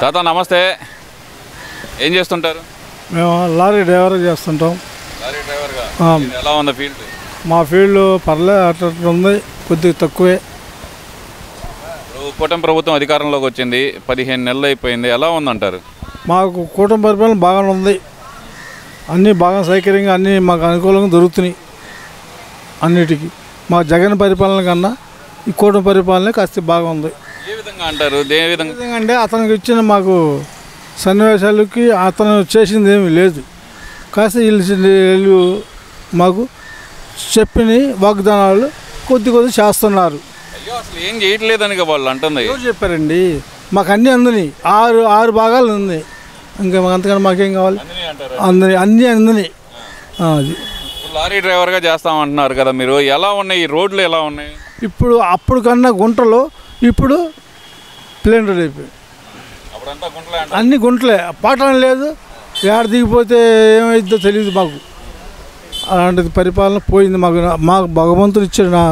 తాత నమస్తే. ఏం చేస్తుంటారు? మేము లారీ డ్రైవర్ చేస్తుంటాం. లారీ డ్రైవర్గా ఎలా ఉంది ఫీల్డ్? మా ఫీల్డ్ పర్లేదు, అట్లా ఉంది, కొద్దిగా తక్కువే. కూటమి ప్రభుత్వం అధికారంలోకి వచ్చింది, 15 నెలలు అయిపోయింది. ఎలా ఉందంటారు? మాకు కూటమి పరిపాలన బాగానే ఉంది. అన్నీ బాగా సౌకర్యంగా అన్నీ మాకు అనుకూలంగా దొరుకుతున్నాయి. అన్నిటికీ మా జగన్ పరిపాలన కన్నా ఈ కూటమి పరిపాలన కాస్త బాగా ఉంది. ఏ విధంగా అంటారు? ఏ విధంగా అంటే అతనికి ఇచ్చిన మాకు సన్నివేశాలకి అతను చేసింది ఏమీ లేదు. కాస్త వీళ్ళు మాకు చెప్పిన వాగ్దానాలు కొద్ది చేస్తున్నారు. అయ్యో అసలు ఏం చేయట్లేదని వాళ్ళు అంటుంది. ఎవరు చెప్పారండి? మాకు అన్నీ అందినాయి. ఆరు భాగాలు ఉంది. ఇంకా మాకు అంతకన్నా మాకేం కావాలి? అన్నీ అందినాయి. అది లారీ డ్రైవర్గా చేస్తామంటున్నారు కదా మీరు. ఎలా ఉన్నాయి ఈ రోడ్లు? ఎలా ఉన్నాయి ఇప్పుడు? అప్పుడు కన్నా గుంటలు, ఇప్పుడు ప్లేన్ రోడ్ అయిపోయి అన్ని గుంటలే. పాటలు లేదు. ఏడ దిగిపోతే ఏమైందో తెలియదు మాకు. అలాంటిది పరిపాలన పోయింది. మాకు భగవంతుడు ఇచ్చాడు. నా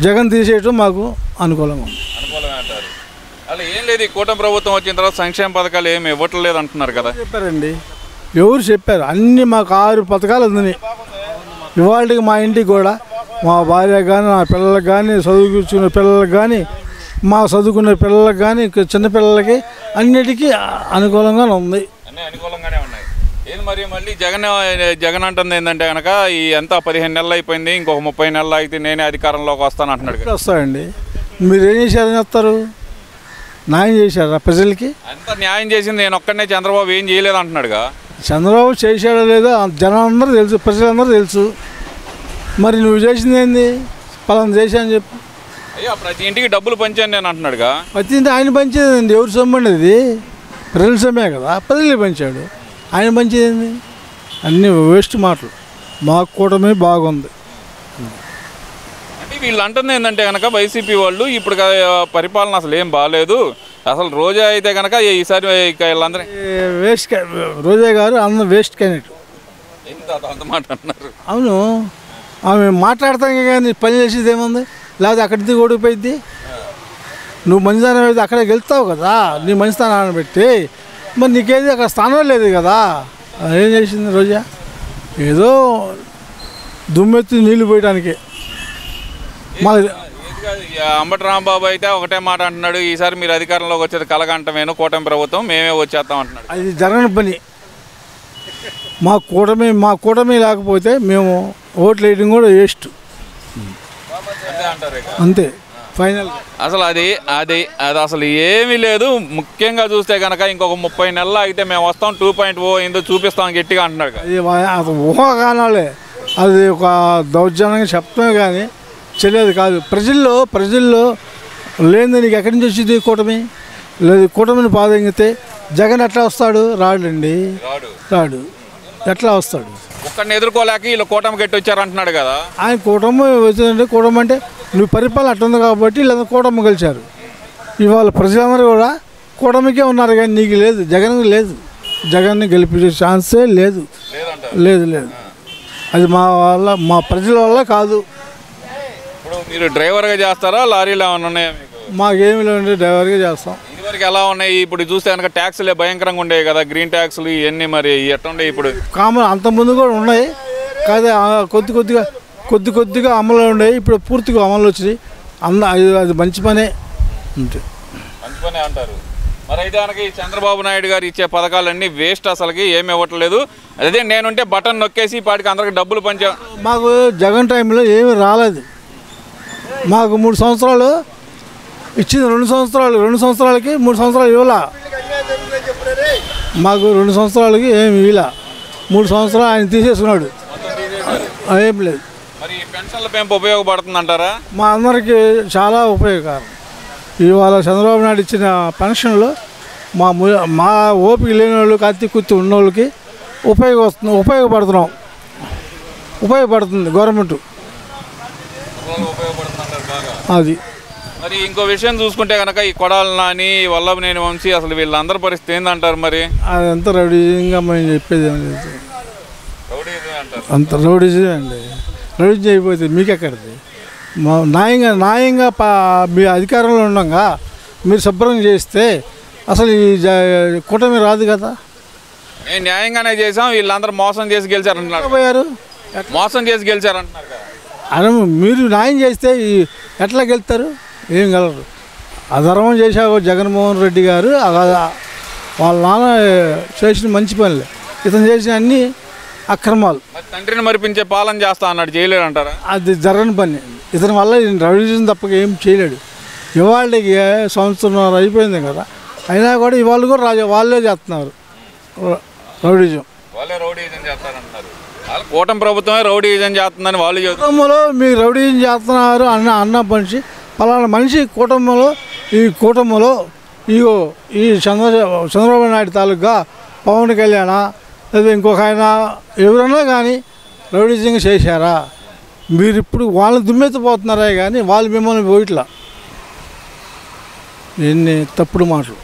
జగన్ తీసేయటం మాకు అనుకూలంగా ఉంది. అలా ఏం లేదు. ఈ కూటమి ప్రభుత్వం వచ్చిన తర్వాత సంక్షేమ పథకాలు ఏమి ఇవ్వట్లేదు అంటున్నారు కదా. చెప్పారండి? ఎవరు చెప్పారు? అన్నీ మాకు 6 పథకాలు అందినాయి. ఇవాళకి మా ఇంటికి కూడా మా భార్య కానీ, నా పిల్లలకు కానీ, చదువుకునే పిల్లలకు కానీ, మా చదువుకునే పిల్లలకు కానీ, చిన్నపిల్లలకి అన్నిటికీ అనుకూలంగానే ఉంది. అన్నీ అనుకూలంగానే ఉన్నాయి. ఏది మరి మళ్ళీ జగన్ అంటుంది ఏంటంటే కనుక ఈ ఎంత 15 నెలలు అయిపోయింది, ఇంకొక 30 నెలలు అయితే నేనే అధికారంలోకి వస్తాను అంటున్నాడు. వస్తాయండి. మీరు ఏం చేశారని చెప్తారు? న్యాయం చేశారా ప్రజలకి? అంత న్యాయం చేసింది నేను ఒక్కడనే, చంద్రబాబు ఏం చేయలేదు అంటున్నాడుగా. చంద్రబాబు చేశాడో లేదో జనం అందరూ తెలుసు, ప్రజలందరూ తెలుసు. మరి నువ్వు చేసింది ఏంది? పలానా చేశాను చెప్పు. అయ్యో ప్రతి ఇంటికి డబ్బులు పంచాను నేను అంటున్నాడుగా. ప్రతి ఇంటి ఆయన పంచేదండి. ఎవరు సొమ్మండి అది? ప్రజల సొమ్మే కదా, ప్రజలే పంచాడు. ఆయన పంచేది అన్నీ వేస్ట్ మాటలు. మాకు కూటమి బాగుంది. అంటే వీళ్ళు అంటుంది ఏంటంటే కనుక వైసీపీ వాళ్ళు ఇప్పుడు పరిపాలన అసలు ఏం బాగాలేదు, అసలు రోజా అయితే కనుక ఈసారి వీళ్ళందరూ వేస్ట్. రోజా గారు అందరూ వేస్ట్ క్యాండిడేట్. అంత మాట అంటున్నారు. అవును, ఆమె మాట్లాడతాం కానీ పని చేసేది ఏముంది? లేకపోతే అక్కడిది ఓడిపోయింది. నువ్వు మంచిదానం అయితే అక్కడే గెలుస్తావు కదా. నీ మంచిదానాన్ని పెట్టి మరి నీకేది అక్కడ స్థానం లేదు కదా. ఏం చేసింది రోజా? ఏదో దుమ్మెత్తి నీళ్ళు పోయడానికి. అంబటి రాంబాబు అయితే ఒకటే మాట అంటున్నాడు, ఈసారి మీరు అధికారంలోకి వచ్చేది కలగంటమేను, కూటమి ప్రభుత్వం మేమే వచ్చేస్తాం అంటున్నాడు. అది జరగని పని. మా కూటమి లేకపోతే మేము ఓట్లు వేయడం కూడా వేస్ట్. అంతే ఫైనల్. అసలు అది అసలు ఏమీ లేదు. ముఖ్యంగా చూస్తే కనుక ఇంకొక 30 నెలలు అయితే మేము వస్తాం, 2.0 ఏందో చూపిస్తాం గట్టిగా అంటున్నాడు. అది ఊహాగానాలే. అది ఒక దౌర్జన్యంగా చెప్తామే కానీ చెల్లేది కాదు. ప్రజల్లో లేని నీకు ఎక్కడి నుంచి వచ్చింది కూటమి? లేదు. కూటమిని పాదగితే జగన్ ఎట్లా వస్తాడు? రాడండి, రాడు. ఎట్లా వస్తాడు? ఒక్కడిని ఎదుర్కోలేక వీళ్ళు కూటమి గట్టి వచ్చారు అంటున్నాడు కదా. ఆయన కూటమి వచ్చిందంటే, కూటమి అంటే నువ్వు పరిపాలన అట్టుంది కాబట్టి వీళ్ళందరూ కూటమి గెలిచారు. ఇవాళ ప్రజలందరూ కూడా కూటమికే ఉన్నారు కానీ నీకు లేదు, జగన్ లేదు. జగన్ని గెలిపించే ఛాన్సే లేదు. అది మా ప్రజల వల్ల కాదు. ఇప్పుడు మీరు డ్రైవర్గా చేస్తారా? లారీలు ఏమైనా ఉన్నాయా మీకు? మాకేమి లేదండి, డ్రైవర్గా చేస్తాం. ఇదివరకు ఎలా ఉన్నాయి? ఇప్పుడు చూస్తే కనుక ట్యాక్సులే భయంకరంగా ఉండేవి కదా, గ్రీన్ ట్యాక్సులు ఇవన్నీ. మరి ఎట్లా ఉండే ఇప్పుడు? కామన్ అంతకుముందు కూడా ఉన్నాయి కాదే, కొద్దిగా అమలు ఉండేవి. ఇప్పుడు పూర్తిగా అమలు వచ్చినాయి. అది మంచి పనే. అంతే, మంచి పనే అంటారు. మరి అయితే కనుక ఈ చంద్రబాబు నాయుడు గారు ఇచ్చే పథకాలన్నీ వేస్ట్, అసలుకి ఏమి ఇవ్వట్లేదు. అదే నేనుంటే బటన్ నొక్కేసి పాటికి అందరికి డబ్బులు పంచా. మాకు జగన్ టైంలో ఏమీ రాలేదు. మాకు 3 సంవత్సరాలు ఇచ్చింది. 2 సంవత్సరాలకి 3 సంవత్సరాలు ఇవ్వలా. మాకు 2 సంవత్సరాలకి ఏమి ఇవ్వలా. 3 సంవత్సరాలు ఆయన తీసేసుకున్నాడు. ఏం లేదు. మరి పెన్షన్ల పెంపు ఉపయోగపడుతుంది అంటారా? మా అందరికీ చాలా ఉపయోగకరం. ఇవాళ చంద్రబాబు నాయుడు ఇచ్చిన పెన్షన్లు మా ఓపిక లేని వాళ్ళు, కత్తి కుత్తి ఉన్న వాళ్ళకి ఉపయోగపడుతుంది గవర్నమెంట్. అది మరి ఇంకో విషయం చూసుకుంటే కనుక ఈ కొడాలి నాని, వల్లభనేని వంశీ, అసలు వీళ్ళందరి పరిస్థితి ఏందంటారు? మరి అదంతా రౌడీజంగా మేము చెప్పేది ఏం లేదు. అంత రౌడీజం అండి. రౌడీజం అయిపోతే మీకెక్కడిది? న్యాయంగా మీ అధికారంలో ఉండగా మీరు శుభ్రం చేస్తే అసలు ఈ కూటమి రాదు కదా. మేము న్యాయంగానే చేసాం, వీళ్ళందరూ మోసం చేసి గెలిచారంటున్నారు. పోయారు మోసం చేసి గెలిచారంటున్నారు కదా. అని మీరు న్యాయం చేస్తే ఎట్లా గెలుస్తారు? ఏం గెలరు. అధర్మం చేశావు జగన్మోహన్ రెడ్డి గారు. వాళ్ళ నాన్న చేసిన మంచి పనులే, ఇతను చేసిన అన్ని అక్రమాలు. తండ్రిని మరిపించే పాలన చేస్తా అన్నాడు, చేయలేడు అంటారా? అది జరగని పని. ఇతని వల్ల రౌడీజం తప్పక ఏం చేయలేడు. ఇవాళకి సంవత్సరం అయిపోయింది కదా, అయినా కూడా ఇవాళ కూడా వాళ్ళే చేస్తున్నారు రౌడీజం. వాళ్ళే రౌడీజం చేస్తారంటున్నారు. కూటమి ప్రభుత్వమే రౌడీజం చేస్తుందని వాళ్ళు కుటుంబంలో మీరు రౌడీజం చేస్తున్నారు అన్న మనిషి పలానా మనిషి కూటమిలో ఈ చంద్రబాబు నాయుడు తాలూకా పవన్ కళ్యాణ లేదా ఇంకొక ఆయన ఎవరైనా కానీ రౌడీజంగా చేశారా? మీరు ఇప్పుడు వాళ్ళని దుమ్మెత్తిపోతున్నారే కానీ వాళ్ళు మిమ్మల్ని పోయిట్లా. ఎన్ని తప్పుడు మాటలు.